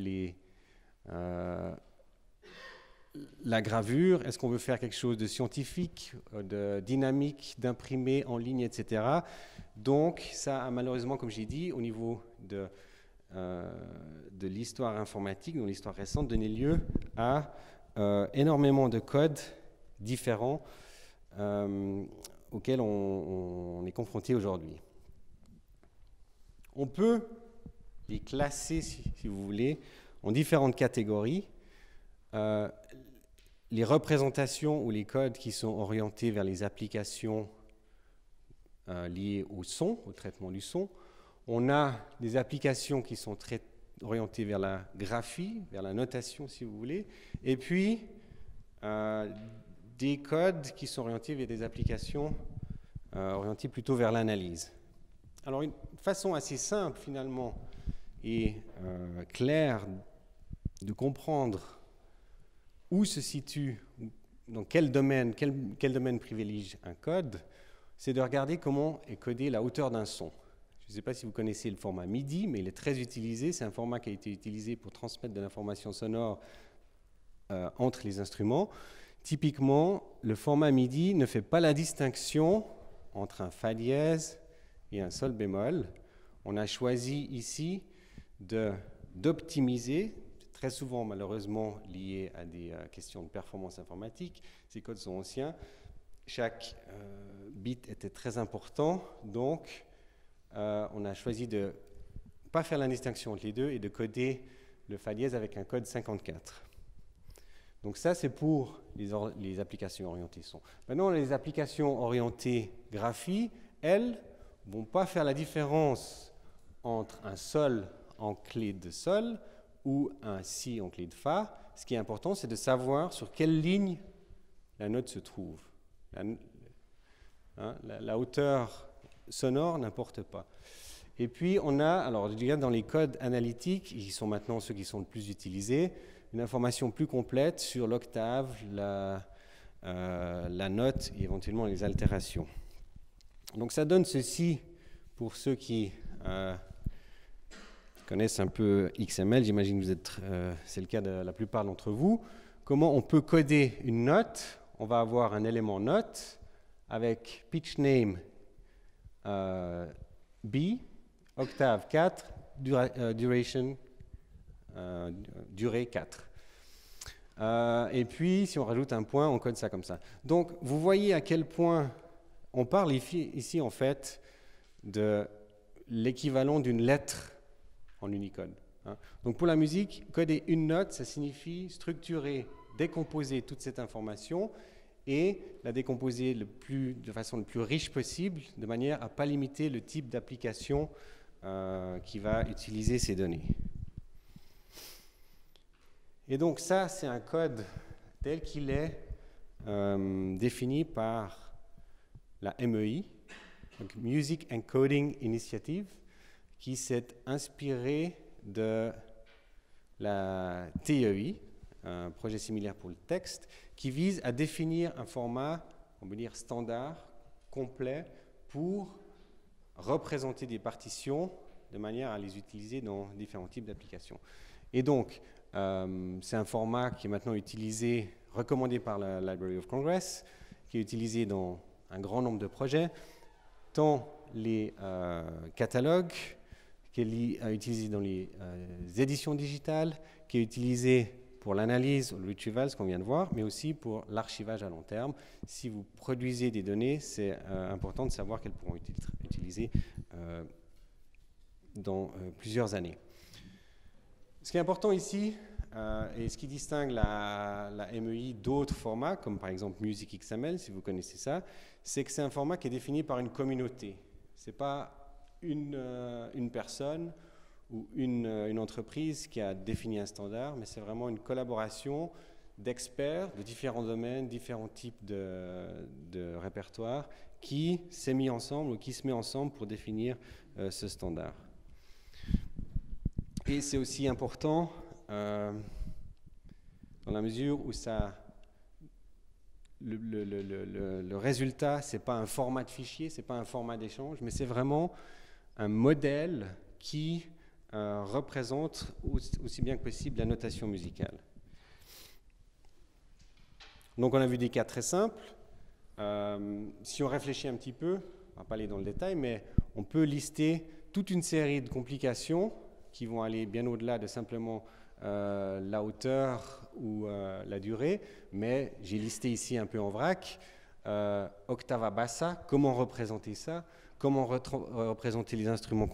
la gravure, est-ce qu'on veut faire quelque chose de scientifique, de dynamique, d'imprimé en ligne, etc. Donc ça a malheureusement, comme j'ai dit, au niveau de l'histoire informatique, dans l'histoire récente, donné lieu à énormément de codes différents auxquels on est confronté aujourd'hui. On peut les classer, si vous voulez, en différentes catégories. Les représentations ou les codes qui sont orientés vers les applications liées au son, au traitement du son. On a des applications qui sont très orientées vers la graphie, vers la notation, si vous voulez. Et puis, des codes qui sont orientés vers des applications orientées plutôt vers l'analyse. Alors, une façon assez simple, finalement, et claire de comprendre où se situe, dans quel domaine privilégie un code, c'est de regarder comment est codée la hauteur d'un son. Je ne sais pas si vous connaissez le format MIDI, mais il est très utilisé. C'est un format qui a été utilisé pour transmettre de l'information sonore entre les instruments. Typiquement, le format MIDI ne fait pas la distinction entre un Fa dièse et un Sol bémol. On a choisi ici d'optimiser, très souvent malheureusement lié à des questions de performance informatique. Ces codes sont anciens. Chaque bit était très important, donc on a choisi de ne pas faire la distinction entre les deux et de coder le Fa dièse avec un code 54. Donc ça, c'est pour les applications orientées son. Maintenant, les applications orientées graphie, elles ne vont pas faire la différence entre un Sol en clé de Sol ou un Si en clé de Fa. Ce qui est important, c'est de savoir sur quelle ligne la note se trouve. La hauteur sonore n'importe pas. Et puis, on a, alors je dirais dans les codes analytiques, qui sont maintenant ceux qui sont le plus utilisés, une information plus complète sur l'octave, la note et éventuellement les altérations. Donc ça donne ceci pour ceux qui connaissent un peu XML, j'imagine que c'est le cas de la plupart d'entre vous. Comment on peut coder une note? On va avoir un élément note avec pitch name B, octave 4, duration, durée 4. Et puis, si on rajoute un point, on code ça comme ça. Donc, vous voyez à quel point on parle ici en fait, de l'équivalent d'une lettre en Unicode. Donc, pour la musique, coder une note, ça signifie structurer, décomposer toute cette information et la décomposer de façon le plus riche possible, de manière à ne pas limiter le type d'application qui va utiliser ces données. Et donc ça, c'est un code tel qu'il est défini par la MEI, donc Music Encoding Initiative, qui s'est inspiré de la TEI, un projet similaire pour le texte, qui vise à définir un format, on peut dire standard, complet, pour représenter des partitions de manière à les utiliser dans différents types d'applications. Et donc, c'est un format qui est maintenant utilisé, recommandé par la Library of Congress, qui est utilisé dans un grand nombre de projets, tant les catalogues, qui est utilisé dans les éditions digitales, qui est utilisé pour l'analyse, le retrieval, ce qu'on vient de voir, mais aussi pour l'archivage à long terme. Si vous produisez des données, c'est important de savoir qu'elles pourront être utilisées dans plusieurs années. Ce qui est important ici, et ce qui distingue la MEI d'autres formats, comme par exemple Music XML, si vous connaissez ça, c'est que c'est un format qui est défini par une communauté. Ce n'est pas une personne ou une entreprise qui a défini un standard, mais c'est vraiment une collaboration d'experts de différents domaines, différents types de répertoires qui s'est mis ensemble ou qui se met ensemble pour définir ce standard. Et c'est aussi important dans la mesure où le résultat, ce n'est pas un format de fichier, ce n'est pas un format d'échange, mais c'est vraiment un modèle qui représente aussi bien que possible la notation musicale. Donc on a vu des cas très simples. Si on réfléchit un petit peu, on ne va pas aller dans le détail, mais on peut lister toute une série de complications qui vont aller bien au-delà de simplement la hauteur ou la durée, mais j'ai listé ici un peu en vrac. Octava bassa, comment représenter ça? Comment représenter les instruments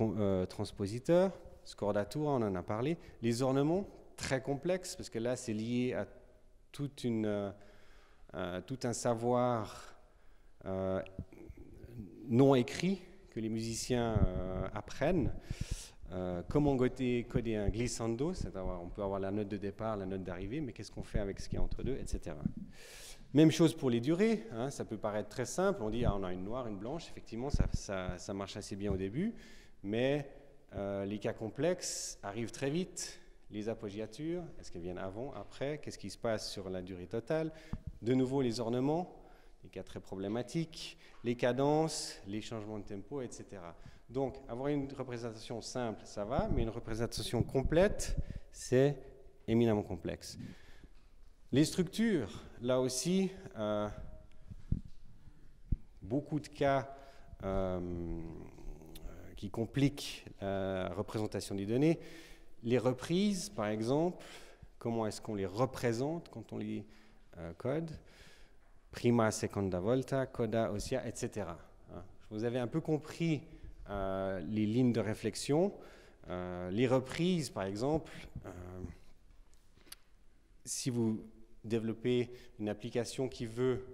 transpositeurs? Scordatura, on en a parlé. Les ornements, très complexes, parce que là, c'est lié à tout un savoir non écrit que les musiciens apprennent. Comment coder un glissando, c'est-à-dire on peut avoir la note de départ, la note d'arrivée, mais qu'est-ce qu'on fait avec ce qui est entre deux, etc. Même chose pour les durées, hein, ça peut paraître très simple, on dit on a une noire, une blanche, effectivement ça marche assez bien au début, mais les cas complexes arrivent très vite. Les appoggiatures, est-ce qu'elles viennent avant, après? Qu'est-ce qui se passe sur la durée totale? De nouveau les ornements, les cas très problématiques, les cadences, les changements de tempo, etc. Donc, avoir une représentation simple, ça va, mais une représentation complète, c'est éminemment complexe. Les structures, là aussi, beaucoup de cas qui compliquent la représentation des données. Les reprises, par exemple, comment est-ce qu'on les représente quand on les code? Prima, seconda volta, coda, ossia, etc. Vous avez un peu compris les lignes de réflexion. Les reprises, par exemple, si vous développez une application qui veut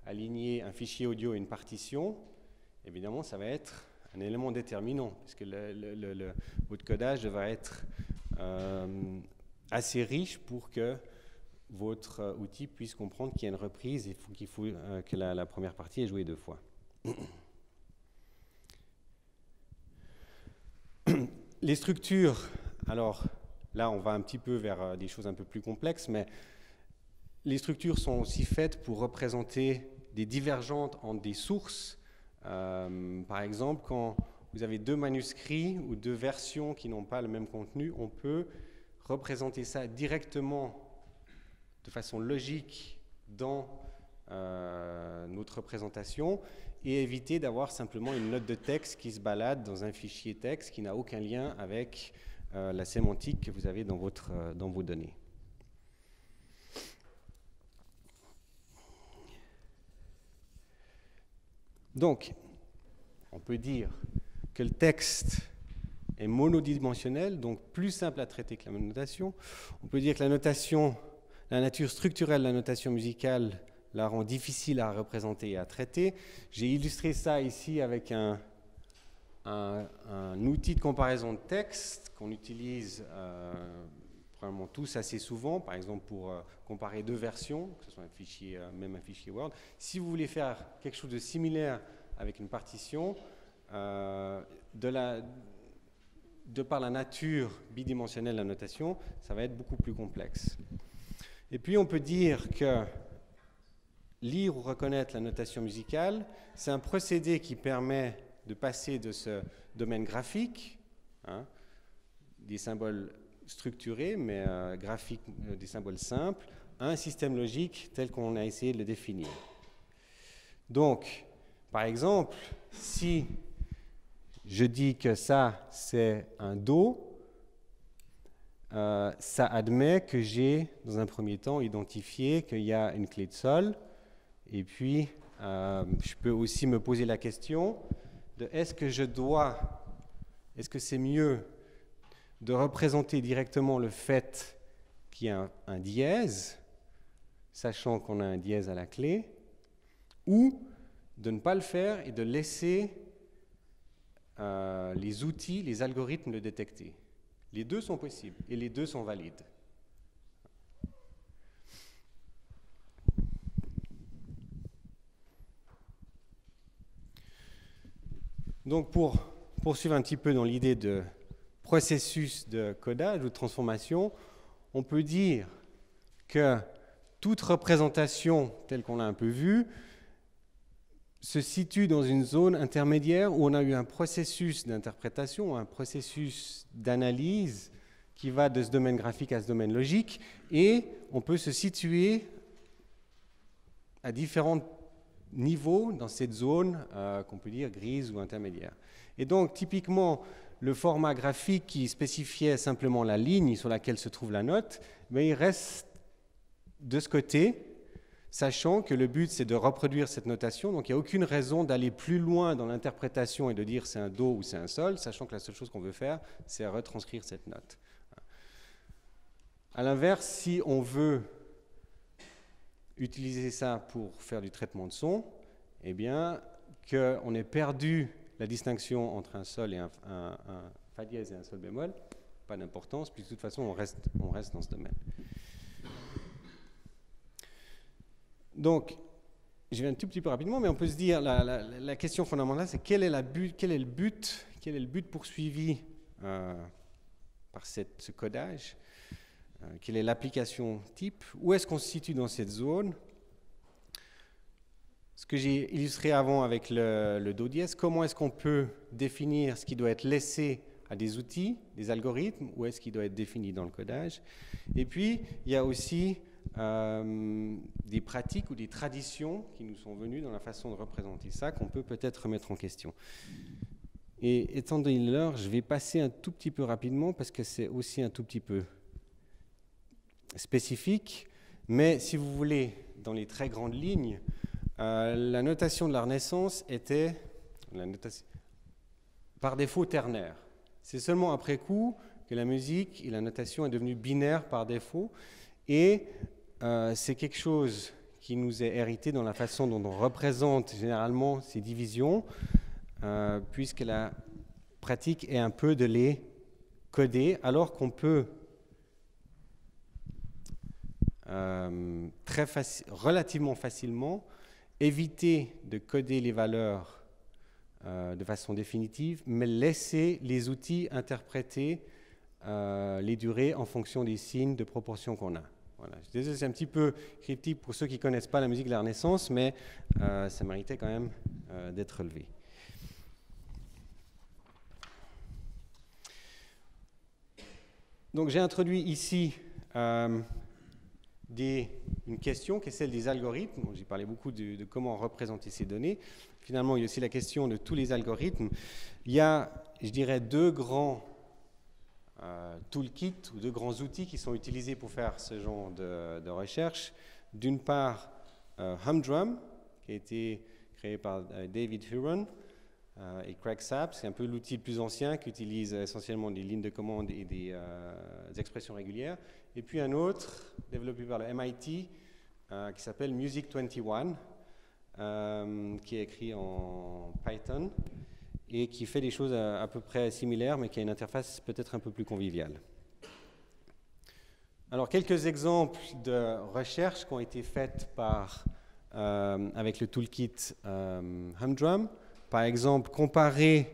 aligner un fichier audio et une partition, évidemment, ça va être un élément déterminant, puisque votre codage devra être assez riche pour que votre outil puisse comprendre qu'il y a une reprise et qu'il faut que la première partie est jouée deux fois. Les structures, alors là on va un petit peu vers des choses un peu plus complexes, mais les structures sont aussi faites pour représenter des divergentes entre des sources. Par exemple, quand vous avez deux manuscrits ou deux versions qui n'ont pas le même contenu, on peut représenter ça directement de façon logique dans notre représentation et éviter d'avoir simplement une note de texte qui se balade dans un fichier texte qui n'a aucun lien avec la sémantique que vous avez dans vos données. Donc, on peut dire que le texte est monodimensionnel, donc plus simple à traiter que la notation. On peut dire que la nature structurelle de la notation musicale la rend difficile à représenter et à traiter. J'ai illustré ça ici avec un outil de comparaison de texte qu'on utilise probablement tous assez souvent, par exemple pour comparer deux versions, que ce soit un fichier, même un fichier Word. Si vous voulez faire quelque chose de similaire avec une partition, de par la nature bidimensionnelle de la notation, ça va être beaucoup plus complexe. Et puis on peut dire que lire ou reconnaître la notation musicale, c'est un procédé qui permet de passer de ce domaine graphique, des symboles structurés, mais graphiques, des symboles simples, à un système logique tel qu'on a essayé de le définir. Donc, par exemple, si je dis que ça, c'est un Do, ça admet que j'ai, dans un premier temps, identifié qu'il y a une clé de Sol, et puis je peux aussi me poser la question de est-ce que c'est mieux de représenter directement le fait qu'il y a un dièse, sachant qu'on a un dièse à la clé, ou de ne pas le faire et de laisser les outils, les algorithmes le détecter. Les deux sont possibles et les deux sont valides. Donc pour poursuivre un petit peu dans l'idée de processus de codage ou de transformation, on peut dire que toute représentation, telle qu'on l'a un peu vue, se situe dans une zone intermédiaire où on a eu un processus d'interprétation, un processus d'analyse qui va de ce domaine graphique à ce domaine logique, et on peut se situer à différents niveaux dans cette zone qu'on peut dire grise ou intermédiaire. Et donc, typiquement, le format graphique qui spécifiait simplement la ligne sur laquelle se trouve la note, mais il reste de ce côté, sachant que le but, c'est de reproduire cette notation. Donc, il n'y a aucune raison d'aller plus loin dans l'interprétation et de dire c'est un Do ou c'est un Sol, sachant que la seule chose qu'on veut faire, c'est retranscrire cette note. À l'inverse, si on veut utiliser ça pour faire du traitement de son, eh bien, qu'on ait perdu la distinction entre un Sol et un Fa dièse et un Sol bémol, pas d'importance, puis de toute façon, on reste dans ce domaine. Donc, je vais un tout petit peu rapidement, mais on peut se dire, la question fondamentale, c'est quel est le but poursuivi par ce codage, quelle est l'application type, où est-ce qu'on se situe dans cette zone. Ce que j'ai illustré avant avec le Do dièse, comment est-ce qu'on peut définir ce qui doit être laissé à des outils, des algorithmes, ou est-ce qu'il doit être défini dans le codage. Et puis, il y a aussi des pratiques ou des traditions qui nous sont venues dans la façon de représenter ça, qu'on peut peut-être remettre en question. Et étant donné l'heure, je vais passer un tout petit peu rapidement, parce que c'est aussi un tout petit peu spécifique, mais si vous voulez, dans les très grandes lignes, la notation de la Renaissance était par défaut ternaire. C'est seulement après coup que la musique et la notation est devenue binaire par défaut, et c'est quelque chose qui nous est hérité dans la façon dont on représente généralement ces divisions, puisque la pratique est un peu de les coder, alors qu'on peut relativement facilement éviter de coder les valeurs de façon définitive, mais laisser les outils interpréter les durées en fonction des signes de proportion qu'on a. Voilà. Je suis désolé, c'est un petit peu cryptique pour ceux qui ne connaissent pas la musique de la Renaissance, mais ça méritait quand même d'être relevé. Donc j'ai introduit ici une question qui est celle des algorithmes. Bon, j'ai parlé beaucoup de comment représenter ces données. Finalement, il y a aussi la question de tous les algorithmes. Il y a, je dirais, deux grands toolkits ou deux grands outils qui sont utilisés pour faire ce genre de recherche. D'une part, Humdrum, qui a été créé par David Huron et Craig Sapp. C'est un peu l'outil le plus ancien qui utilise essentiellement des lignes de commande et des expressions régulières. Et puis un autre, développé par le MIT, qui s'appelle Music 21, qui est écrit en Python et qui fait des choses à peu près similaires, mais qui a une interface peut-être un peu plus conviviale. Alors, quelques exemples de recherches qui ont été faites avec le toolkit Humdrum. Par exemple, comparer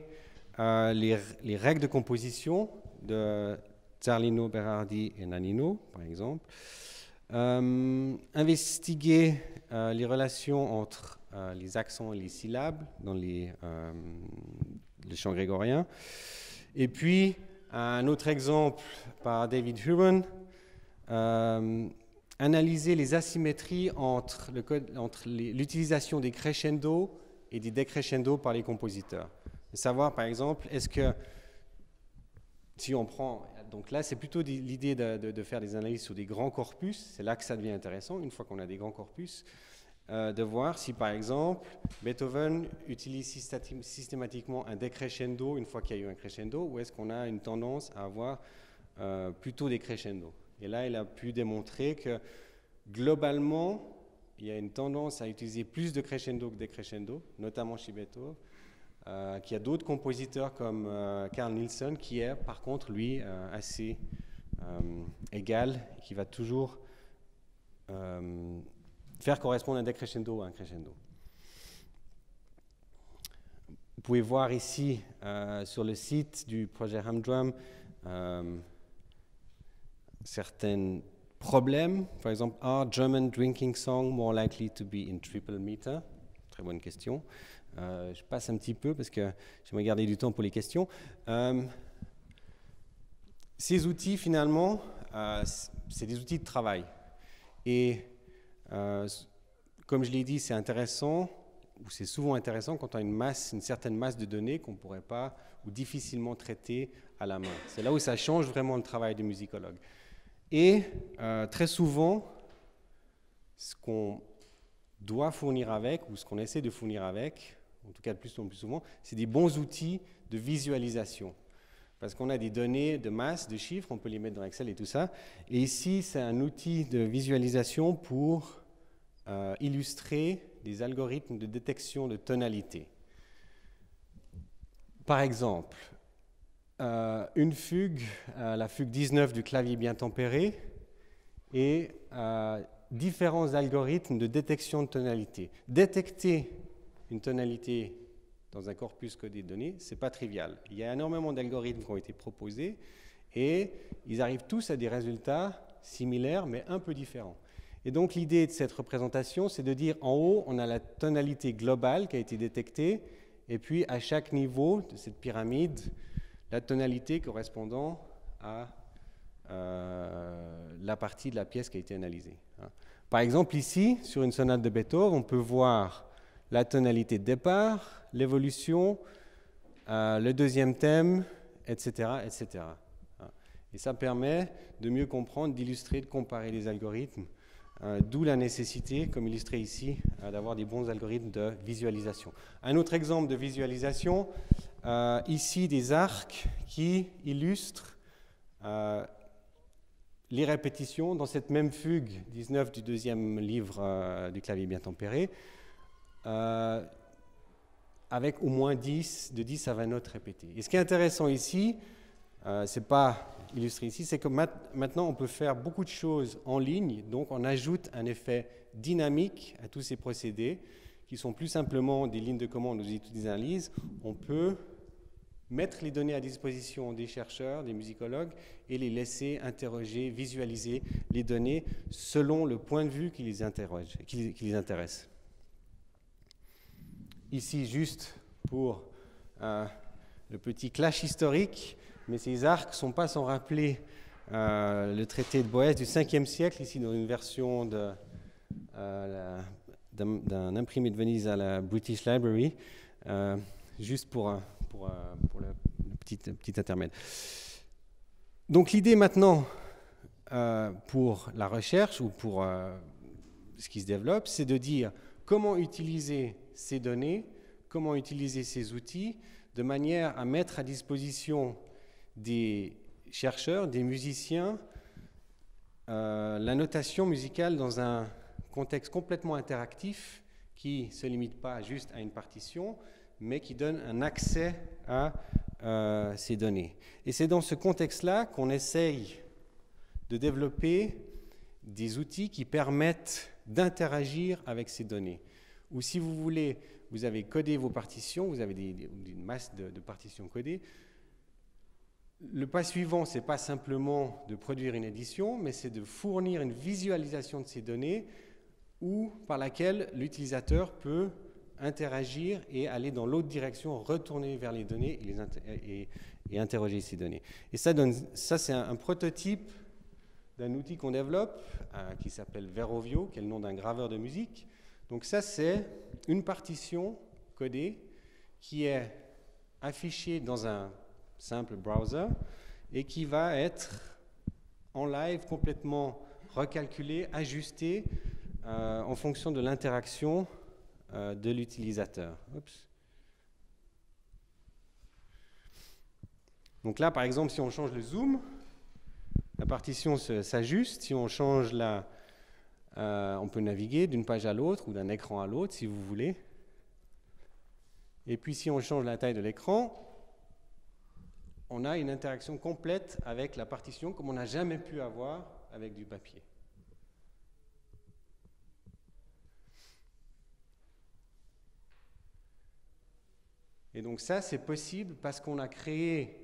les règles de composition de Zarlino, Berardi et Nannino, par exemple. Investiguer les relations entre les accents et les syllabes dans le chant grégorien. Et puis, un autre exemple par David Huron, analyser les asymétries entre l'utilisation des crescendo et des décrescendo par les compositeurs. Et savoir, par exemple, est-ce que, si on prend, donc là, c'est plutôt l'idée de faire des analyses sur des grands corpus, c'est là que ça devient intéressant, une fois qu'on a des grands corpus, de voir si, par exemple, Beethoven utilise systématiquement un décrescendo une fois qu'il y a eu un crescendo, ou est-ce qu'on a une tendance à avoir plutôt des crescendo. Et là, il a pu démontrer que, globalement, il y a une tendance à utiliser plus de crescendo que des crescendo, notamment chez Beethoven, qu'il y a d'autres compositeurs comme Carl Nielsen, qui est, par contre, lui, assez égal, et qui va toujours faire correspondre un décrescendo à un crescendo. Vous pouvez voir ici, sur le site du projet Humdrum, certains problèmes. Par exemple, are German drinking song more likely to be in triple meter? Très bonne question. Je passe un petit peu parce que j'aimerais garder du temps pour les questions. Ces outils, finalement, c'est des outils de travail. Et comme je l'ai dit, c'est intéressant, ou c'est souvent intéressant quand on a une certaine masse de données qu'on ne pourrait pas ou difficilement traiter à la main. C'est là où ça change vraiment le travail du musicologue. Et très souvent, ce qu'on doit fournir avec, ou ce qu'on essaie de fournir avec, en tout cas de plus en plus souvent, c'est des bons outils de visualisation. Parce qu'on a des données de masse, de chiffres, on peut les mettre dans Excel et tout ça. Et ici, c'est un outil de visualisation pour illustrer des algorithmes de détection de tonalité. Par exemple, une fugue, la fugue 19 du clavier bien tempéré, et différents algorithmes de détection de tonalité. Détecter une tonalité dans un corpus codé de données, ce n'est pas trivial. Il y a énormément d'algorithmes qui ont été proposés et ils arrivent tous à des résultats similaires mais un peu différents. Et donc l'idée de cette représentation, c'est de dire en haut, on a la tonalité globale qui a été détectée et puis à chaque niveau de cette pyramide, la tonalité correspondant à la partie de la pièce qui a été analysée. Par exemple, ici, sur une sonate de Beethoven, on peut voir la tonalité de départ, l'évolution, le deuxième thème, etc., etc. Et ça permet de mieux comprendre, d'illustrer, de comparer les algorithmes, d'où la nécessité, comme illustré ici, d'avoir des bons algorithmes de visualisation. Un autre exemple de visualisation, ici des arcs qui illustrent les répétitions dans cette même fugue 19 du deuxième livre du clavier bien tempéré, avec au moins de 10 à 20 notes répétées. Et ce qui est intéressant ici, ce n'est pas illustré ici, c'est que maintenant on peut faire beaucoup de choses en ligne, donc on ajoute un effet dynamique à tous ces procédés, qui sont plus simplement des lignes de commande ou des outils d'analyse. On peut mettre les données à disposition des chercheurs, des musicologues, et les laisser interroger, visualiser les données selon le point de vue qui les intéresse. Ici, juste pour le petit clash historique, mais ces arcs ne sont pas sans rappeler le traité de Boès du 5e siècle, ici dans une version d'un imprimé de Venise à la British Library, juste pour le petit intermède. Donc l'idée maintenant pour la recherche ou pour ce qui se développe, c'est de dire comment utiliser ces données, comment utiliser ces outils de manière à mettre à disposition des chercheurs, des musiciens, la notation musicale dans un contexte complètement interactif qui ne se limite pas juste à une partition, mais qui donne un accès à ces données. Et c'est dans ce contexte-là qu'on essaye de développer des outils qui permettent d'interagir avec ces données. Ou si vous voulez, vous avez codé vos partitions, vous avez une masse de partitions codées. Le pas suivant, ce n'est pas simplement de produire une édition, mais c'est de fournir une visualisation de ces données par laquelle l'utilisateur peut interagir et aller dans l'autre direction, retourner vers les données et interroger ces données. Et ça c'est un prototype d'un outil qu'on développe qui s'appelle Verovio, qui est le nom d'un graveur de musique. Donc ça, c'est une partition codée qui est affichée dans un simple browser et qui va être en live complètement recalculée, ajustée en fonction de l'interaction de l'utilisateur. Donc là, par exemple, si on change le zoom, la partition s'ajuste. Si on change on peut naviguer d'une page à l'autre ou d'un écran à l'autre, si vous voulez. Et puis, si on change la taille de l'écran, on a une interaction complète avec la partition comme on n'a jamais pu avoir avec du papier. Et donc ça, c'est possible parce qu'on a créé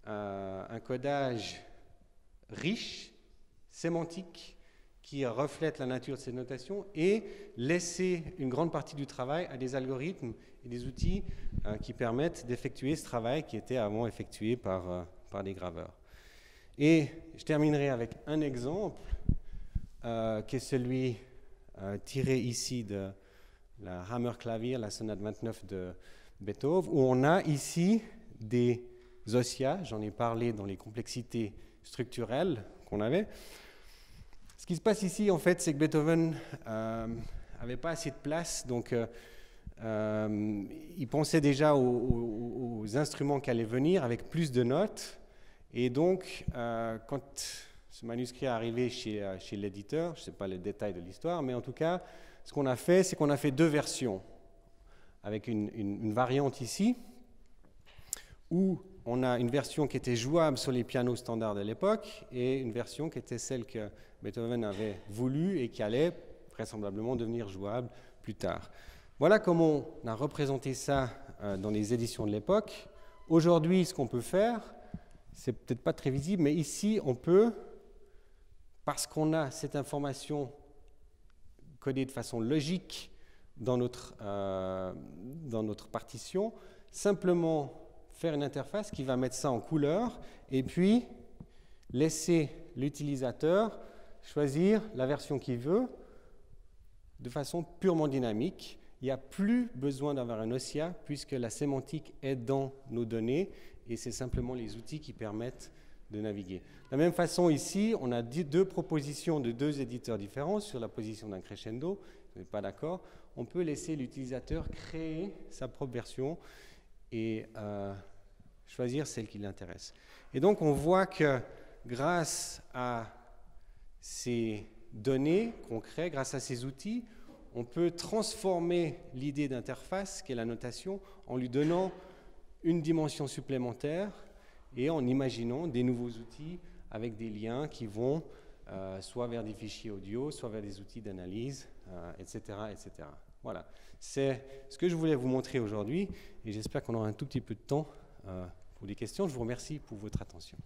un codage riche, sémantique, qui reflète la nature de ces notations et laisser une grande partie du travail à des algorithmes et des outils qui permettent d'effectuer ce travail qui était avant effectué par des graveurs. Et je terminerai avec un exemple qui est celui tiré ici de la Hammerklavier, la sonate 29 de Beethoven, où on a ici des ossia, j'en ai parlé dans les complexités structurelles qu'on avait. Ce qui se passe ici, en fait, c'est que Beethoven n'avait pas assez de place, donc il pensait déjà aux instruments qui allaient venir avec plus de notes, et donc quand ce manuscrit est arrivé chez l'éditeur, je ne sais pas les détails de l'histoire, mais en tout cas, ce qu'on a fait, c'est qu'on a fait deux versions, avec une variante ici, où on a une version qui était jouable sur les pianos standards de l'époque et une version qui était celle que Beethoven avait voulu et qui allait vraisemblablement devenir jouable plus tard. Voilà comment on a représenté ça dans les éditions de l'époque. Aujourd'hui, ce qu'on peut faire, c'est peut-être pas très visible, mais ici, on peut, parce qu'on a cette information codée de façon logique dans notre partition, simplement faire une interface qui va mettre ça en couleur et puis laisser l'utilisateur choisir la version qu'il veut de façon purement dynamique. Il n'y a plus besoin d'avoir un ossia puisque la sémantique est dans nos données et c'est simplement les outils qui permettent de naviguer. De la même façon, ici, on a deux propositions de deux éditeurs différents sur la position d'un crescendo. Vous n'êtes pas d'accord? On peut laisser l'utilisateur créer sa propre version et choisir celle qui l'intéresse. Et donc, on voit que grâce à ces données qu'on crée, grâce à ces outils, on peut transformer l'idée d'interface, qui est la notation, en lui donnant une dimension supplémentaire et en imaginant des nouveaux outils avec des liens qui vont soit vers des fichiers audio, soit vers des outils d'analyse, etc., etc. Voilà, c'est ce que je voulais vous montrer aujourd'hui et j'espère qu'on aura un tout petit peu de temps pour des questions. Je vous remercie pour votre attention.